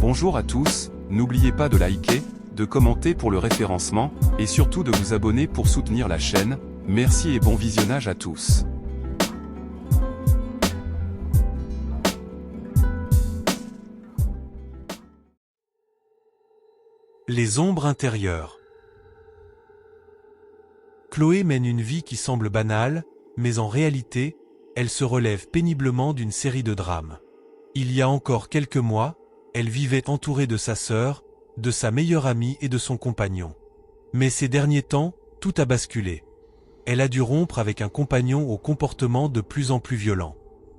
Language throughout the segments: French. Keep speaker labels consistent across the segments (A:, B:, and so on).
A: Bonjour à tous, n'oubliez pas de liker, de commenter pour le référencement, et surtout de vous abonner pour soutenir la chaîne. Merci et bon visionnage à tous.
B: Les ombres intérieures. Chloé mène une vie qui semble banale, mais en réalité, elle se relève péniblement d'une série de drames. Il y a encore quelques mois, elle vivait entourée de sa sœur, de sa meilleure amie et de son compagnon. Mais ces derniers temps, tout a basculé. Elle a dû rompre avec un compagnon au comportement de plus en plus violent.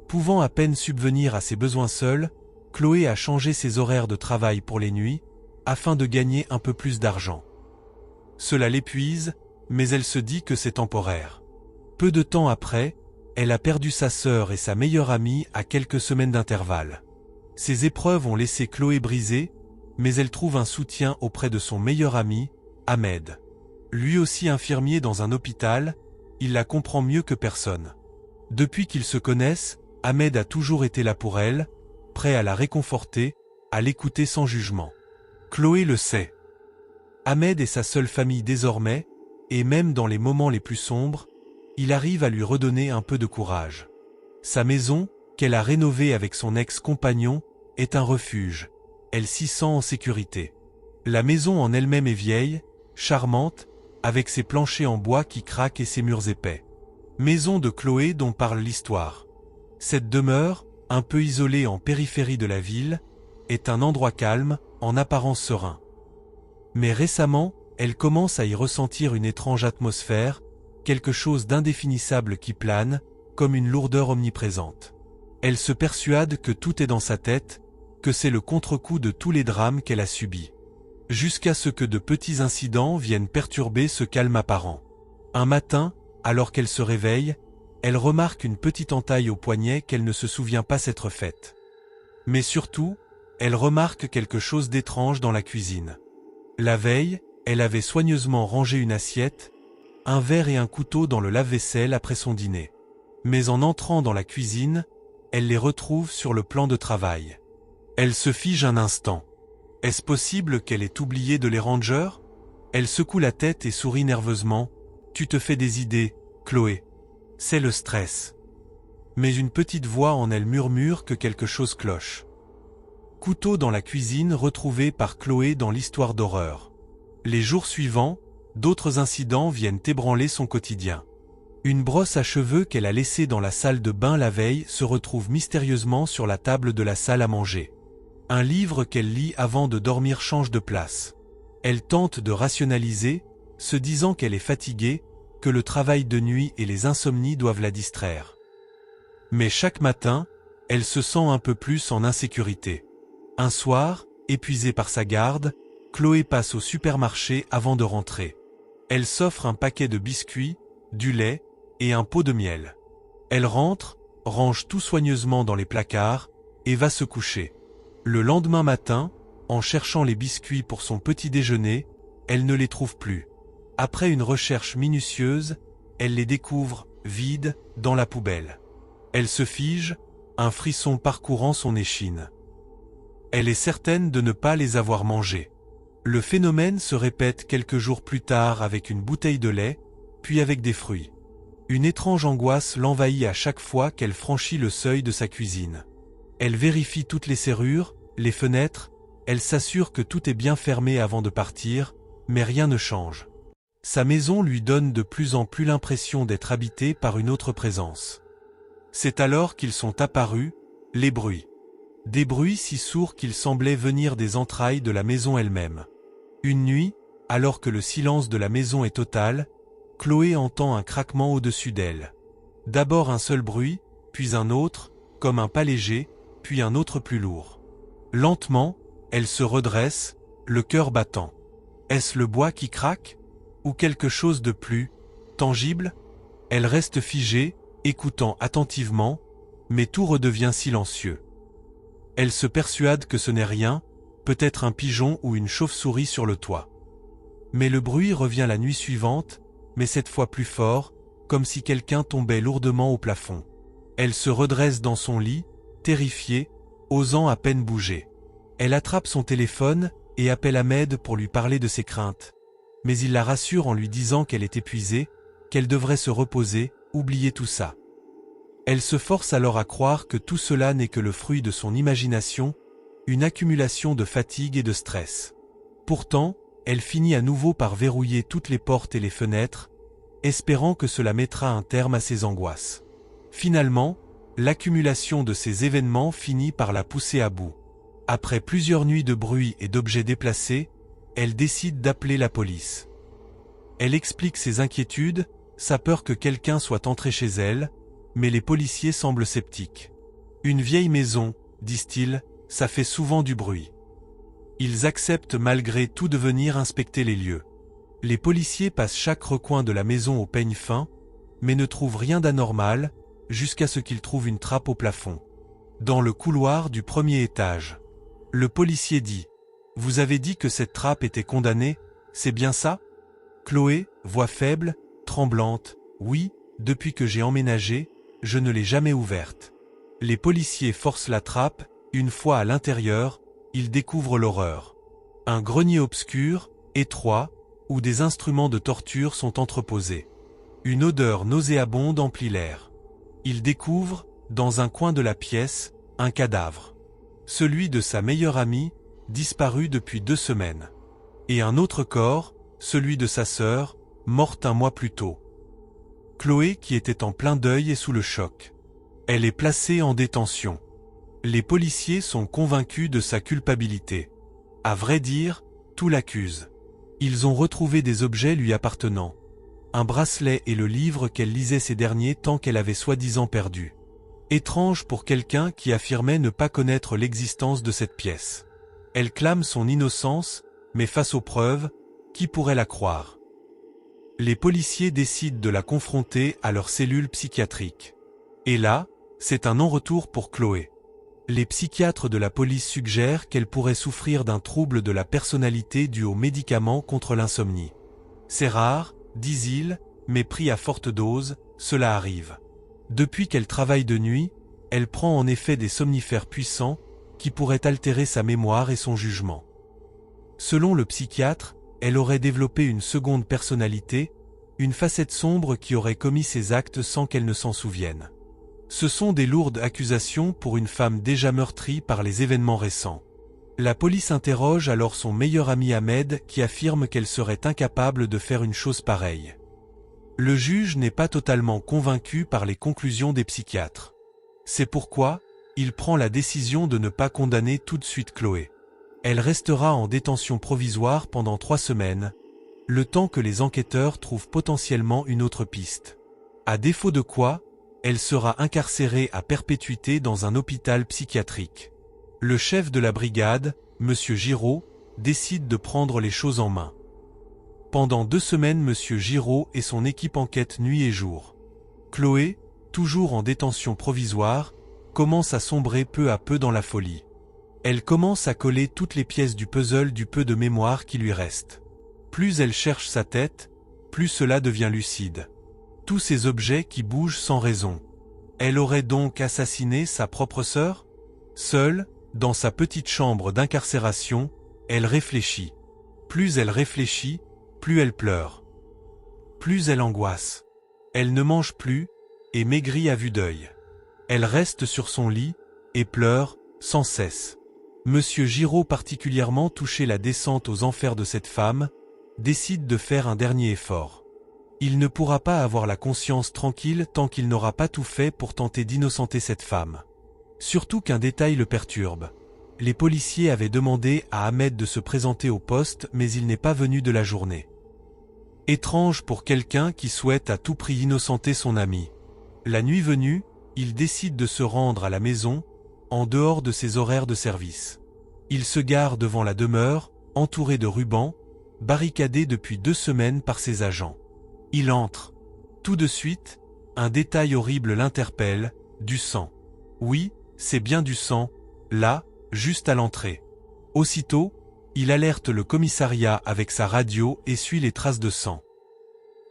B: Pouvant à peine subvenir à ses besoins seule, Chloé a changé ses horaires de travail pour les nuits, afin de gagner un peu plus d'argent. Cela l'épuise, mais elle se dit que c'est temporaire. Peu de temps après, elle a perdu sa sœur et sa meilleure amie à quelques semaines d'intervalle. Ces épreuves ont laissé Chloé brisée, mais elle trouve un soutien auprès de son meilleur ami, Ahmed. Lui aussi infirmier dans un hôpital, il la comprend mieux que personne. Depuis qu'ils se connaissent, Ahmed a toujours été là pour elle, prêt à la réconforter, à l'écouter sans jugement. Chloé le sait. Ahmed est sa seule famille désormais, et même dans les moments les plus sombres, il arrive à lui redonner un peu de courage. Sa maison, qu'elle a rénovée avec son ex-compagnon, est un refuge. Elle s'y sent en sécurité. La maison en elle-même est vieille, charmante, avec ses planchers en bois qui craquent et ses murs épais. Maison de Chloé dont parle l'histoire. Cette demeure, un peu isolée en périphérie de la ville, est un endroit calme, en apparence serein. Mais récemment, elle commence à y ressentir une étrange atmosphère, quelque chose d'indéfinissable qui plane, comme une lourdeur omniprésente. Elle se persuade que tout est dans sa tête, que c'est le contre-coup de tous les drames qu'elle a subis. Jusqu'à ce que de petits incidents viennent perturber ce calme apparent. Un matin, alors qu'elle se réveille, elle remarque une petite entaille au poignet qu'elle ne se souvient pas s'être faite. Mais surtout, elle remarque quelque chose d'étrange dans la cuisine. La veille, elle avait soigneusement rangé une assiette, un verre et un couteau dans le lave-vaisselle après son dîner. Mais en entrant dans la cuisine, elle les retrouve sur le plan de travail. Elle se fige un instant. Est-ce possible qu'elle ait oublié de les ranger? Elle secoue la tête et sourit nerveusement. Tu te fais des idées, Chloé. C'est le stress. Mais une petite voix en elle murmure que quelque chose cloche. Couteau dans la cuisine retrouvé par Chloé dans l'histoire d'horreur. Les jours suivants, d'autres incidents viennent ébranler son quotidien. Une brosse à cheveux qu'elle a laissée dans la salle de bain la veille se retrouve mystérieusement sur la table de la salle à manger. Un livre qu'elle lit avant de dormir change de place. Elle tente de rationaliser, se disant qu'elle est fatiguée, que le travail de nuit et les insomnies doivent la distraire. Mais chaque matin, elle se sent un peu plus en insécurité. Un soir, épuisée par sa garde, Chloé passe au supermarché avant de rentrer. Elle s'offre un paquet de biscuits, du lait et un pot de miel. Elle rentre, range tout soigneusement dans les placards et va se coucher. Le lendemain matin, en cherchant les biscuits pour son petit déjeuner, elle ne les trouve plus. Après une recherche minutieuse, elle les découvre, vides, dans la poubelle. Elle se fige, un frisson parcourant son échine. Elle est certaine de ne pas les avoir mangés. Le phénomène se répète quelques jours plus tard avec une bouteille de lait, puis avec des fruits. Une étrange angoisse l'envahit à chaque fois qu'elle franchit le seuil de sa cuisine. Elle vérifie toutes les serrures, les fenêtres, elle s'assure que tout est bien fermé avant de partir, mais rien ne change. Sa maison lui donne de plus en plus l'impression d'être habitée par une autre présence. C'est alors qu'ils sont apparus, les bruits. Des bruits si sourds qu'ils semblaient venir des entrailles de la maison elle-même. Une nuit, alors que le silence de la maison est total, Chloé entend un craquement au-dessus d'elle. D'abord un seul bruit, puis un autre, comme un pas léger, puis un autre plus lourd. Lentement, elle se redresse, le cœur battant. Est-ce le bois qui craque? Ou quelque chose de plus tangible? Elle reste figée, écoutant attentivement, mais tout redevient silencieux. Elle se persuade que ce n'est rien, peut-être un pigeon ou une chauve-souris sur le toit. Mais le bruit revient la nuit suivante, mais cette fois plus fort, comme si quelqu'un tombait lourdement au plafond. Elle se redresse dans son lit, terrifiée, osant à peine bouger. Elle attrape son téléphone et appelle Ahmed pour lui parler de ses craintes. Mais il la rassure en lui disant qu'elle est épuisée, qu'elle devrait se reposer, oublier tout ça. Elle se force alors à croire que tout cela n'est que le fruit de son imagination, une accumulation de fatigue et de stress. Pourtant, elle finit à nouveau par verrouiller toutes les portes et les fenêtres, espérant que cela mettra un terme à ses angoisses. Finalement, l'accumulation de ces événements finit par la pousser à bout. Après plusieurs nuits de bruit et d'objets déplacés, elle décide d'appeler la police. Elle explique ses inquiétudes, sa peur que quelqu'un soit entré chez elle, mais les policiers semblent sceptiques. Une vieille maison, disent-ils, ça fait souvent du bruit. Ils acceptent malgré tout de venir inspecter les lieux. Les policiers passent chaque recoin de la maison au peigne fin, mais ne trouvent rien d'anormal, jusqu'à ce qu'ils trouvent une trappe au plafond. Dans le couloir du premier étage. Le policier dit « Vous avez dit que cette trappe était condamnée, c'est bien ça ?» Chloé, voix faible, tremblante, « Oui, depuis que j'ai emménagé, je ne l'ai jamais ouverte. » Les policiers forcent la trappe, une fois à l'intérieur, ils découvrent l'horreur. Un grenier obscur, étroit, où des instruments de torture sont entreposés. Une odeur nauséabonde emplit l'air. Ils découvrent, dans un coin de la pièce, un cadavre. Celui de sa meilleure amie, disparu depuis 2 semaines. Et un autre corps, celui de sa sœur, morte un mois plus tôt. Chloé, qui était en plein deuil, est sous le choc. Elle est placée en détention. Les policiers sont convaincus de sa culpabilité. À vrai dire, tout l'accuse. Ils ont retrouvé des objets lui appartenant. Un bracelet et le livre qu'elle lisait ces derniers temps qu'elle avait soi-disant perdu. Étrange pour quelqu'un qui affirmait ne pas connaître l'existence de cette pièce. Elle clame son innocence, mais face aux preuves, qui pourrait la croire? Les policiers décident de la confronter à leur cellule psychiatrique. Et là, c'est un non-retour pour Chloé. Les psychiatres de la police suggèrent qu'elle pourrait souffrir d'un trouble de la personnalité dû aux médicaments contre l'insomnie. C'est rare, disent-ils, mais pris à forte dose, cela arrive. Depuis qu'elle travaille de nuit, elle prend en effet des somnifères puissants qui pourraient altérer sa mémoire et son jugement. Selon le psychiatre, elle aurait développé une seconde personnalité, une facette sombre qui aurait commis ses actes sans qu'elle ne s'en souvienne. Ce sont des lourdes accusations pour une femme déjà meurtrie par les événements récents. La police interroge alors son meilleur ami Ahmed qui affirme qu'elle serait incapable de faire une chose pareille. Le juge n'est pas totalement convaincu par les conclusions des psychiatres. C'est pourquoi, il prend la décision de ne pas condamner tout de suite Chloé. Elle restera en détention provisoire pendant 3 semaines, le temps que les enquêteurs trouvent potentiellement une autre piste. À défaut de quoi, elle sera incarcérée à perpétuité dans un hôpital psychiatrique. Le chef de la brigade, M. Giraud, décide de prendre les choses en main. Pendant 2 semaines, M. Giraud et son équipe enquêtent nuit et jour. Chloé, toujours en détention provisoire, commence à sombrer peu à peu dans la folie. Elle commence à coller toutes les pièces du puzzle du peu de mémoire qui lui reste. Plus elle cherche sa tête, plus cela devient lucide. Tous ces objets qui bougent sans raison. Elle aurait donc assassiné sa propre sœur? Seule, dans sa petite chambre d'incarcération, elle réfléchit. Plus elle réfléchit, plus elle pleure. Plus elle angoisse. Elle ne mange plus, et maigrit à vue d'œil. Elle reste sur son lit, et pleure, sans cesse. Monsieur Giraud, particulièrement touché la descente aux enfers de cette femme, décide de faire un dernier effort. Il ne pourra pas avoir la conscience tranquille tant qu'il n'aura pas tout fait pour tenter d'innocenter cette femme. Surtout qu'un détail le perturbe. Les policiers avaient demandé à Ahmed de se présenter au poste, mais il n'est pas venu de la journée. Étrange pour quelqu'un qui souhaite à tout prix innocenter son ami. La nuit venue, il décide de se rendre à la maison, en dehors de ses horaires de service. Il se gare devant la demeure, entouré de rubans, barricadé depuis 2 semaines par ses agents. Il entre. Tout de suite, un détail horrible l'interpelle, du sang. Oui, c'est bien du sang, là, juste à l'entrée. Aussitôt, il alerte le commissariat avec sa radio et suit les traces de sang.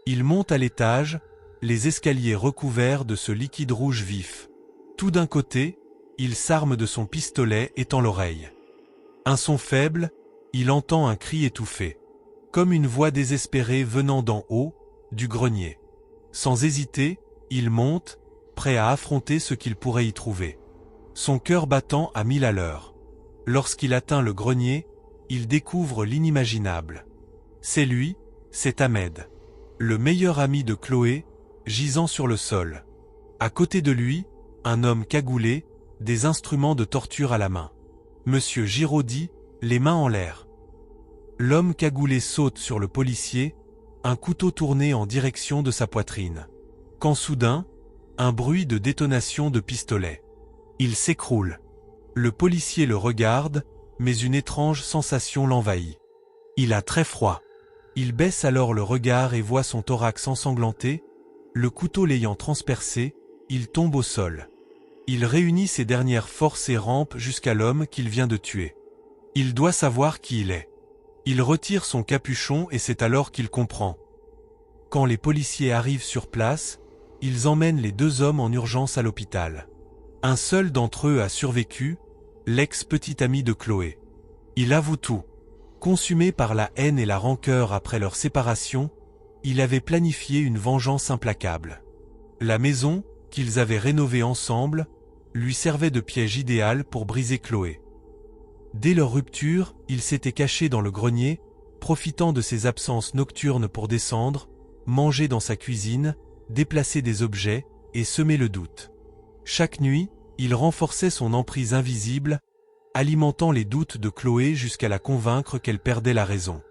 B: Il monte à l'étage, les escaliers recouverts de ce liquide rouge vif. Tout d'un côté, il s'arme de son pistolet et tend l'oreille. Un son faible, il entend un cri étouffé. Comme une voix désespérée venant d'en haut, du grenier. Sans hésiter, il monte, prêt à affronter ce qu'il pourrait y trouver. Son cœur battant à 1000 à l'heure. Lorsqu'il atteint le grenier, il découvre l'inimaginable. C'est lui, c'est Ahmed. Le meilleur ami de Chloé, gisant sur le sol. À côté de lui, un homme cagoulé, des instruments de torture à la main. Monsieur Giraudy, les mains en l'air. L'homme cagoulé saute sur le policier, un couteau tourné en direction de sa poitrine. Quand soudain, un bruit de détonation de pistolet. Il s'écroule. Le policier le regarde, mais une étrange sensation l'envahit. Il a très froid. Il baisse alors le regard et voit son thorax ensanglanté, le couteau l'ayant transpercé, il tombe au sol. Il réunit ses dernières forces et rampe jusqu'à l'homme qu'il vient de tuer. Il doit savoir qui il est. Il retire son capuchon et c'est alors qu'il comprend. Quand les policiers arrivent sur place, ils emmènent les deux hommes en urgence à l'hôpital. Un seul d'entre eux a survécu, l'ex-petit ami de Chloé. Il avoue tout. Consumé par la haine et la rancœur après leur séparation, il avait planifié une vengeance implacable. La maison, qu'ils avaient rénovée ensemble, lui servait de piège idéal pour briser Chloé. Dès leur rupture, il s'était caché dans le grenier, profitant de ses absences nocturnes pour descendre, manger dans sa cuisine, déplacer des objets et semer le doute. Chaque nuit, il renforçait son emprise invisible, alimentant les doutes de Chloé jusqu'à la convaincre qu'elle perdait la raison.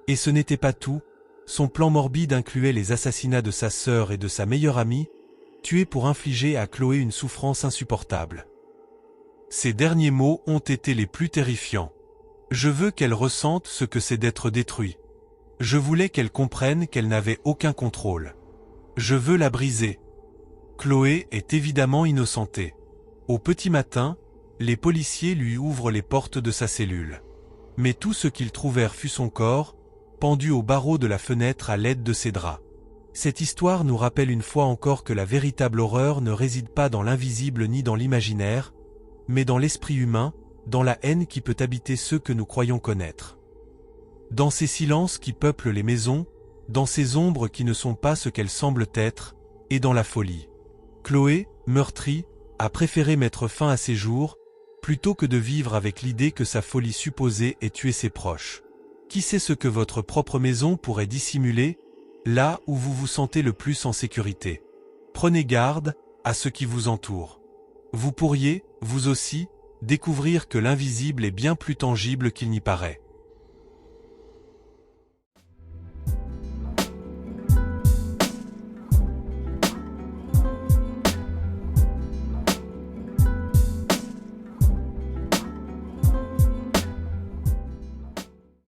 B: Et ce n'était pas tout, son plan morbide incluait les assassinats de sa sœur et de sa meilleure amie, tués pour infliger à Chloé une souffrance insupportable. Ces derniers mots ont été les plus terrifiants. Je veux qu'elle ressente ce que c'est d'être détruit. Je voulais qu'elle comprenne qu'elle n'avait aucun contrôle. Je veux la briser. Chloé est évidemment innocentée. Au petit matin, les policiers lui ouvrent les portes de sa cellule. Mais tout ce qu'ils trouvèrent fut son corps, pendu au barreau de la fenêtre à l'aide de ses draps. Cette histoire nous rappelle une fois encore que la véritable horreur ne réside pas dans l'invisible ni dans l'imaginaire, mais dans l'esprit humain, dans la haine qui peut habiter ceux que nous croyons connaître. Dans ces silences qui peuplent les maisons, dans ces ombres qui ne sont pas ce qu'elles semblent être, et dans la folie. Chloé, meurtrie, a préféré mettre fin à ses jours, plutôt que de vivre avec l'idée que sa folie supposée ait tué ses proches. Qui sait ce que votre propre maison pourrait dissimuler, là où vous vous sentez le plus en sécurité. Prenez garde à ce qui vous entoure. Vous pourriez, vous aussi, découvrir que l'invisible est bien plus tangible qu'il n'y paraît.